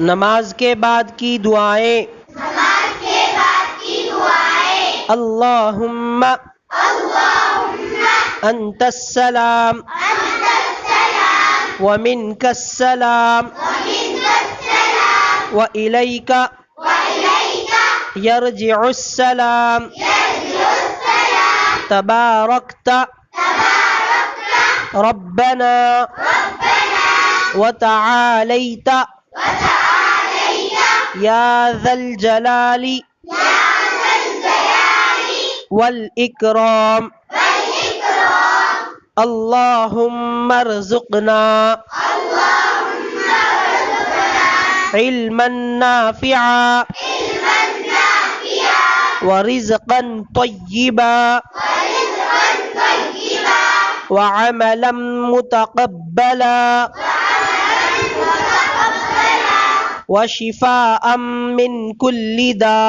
नमाज के बाद की दुआएं। अल्लाहुम्मा अंतस्सलाम व मिनकस्सलाम व इलैका यरजिउस्सलाम तबारकता रब्बना व तआलैता या ज़ल जलाली वल इकराम। अल्लाहुम्मा अर्ज़ुक़ना इल्मन नाफ़िआ व रिज़्क़न तय्यिबा व अमलन मुतक़ब्बला व शिफ़ाअन मिन कुल्लि दा।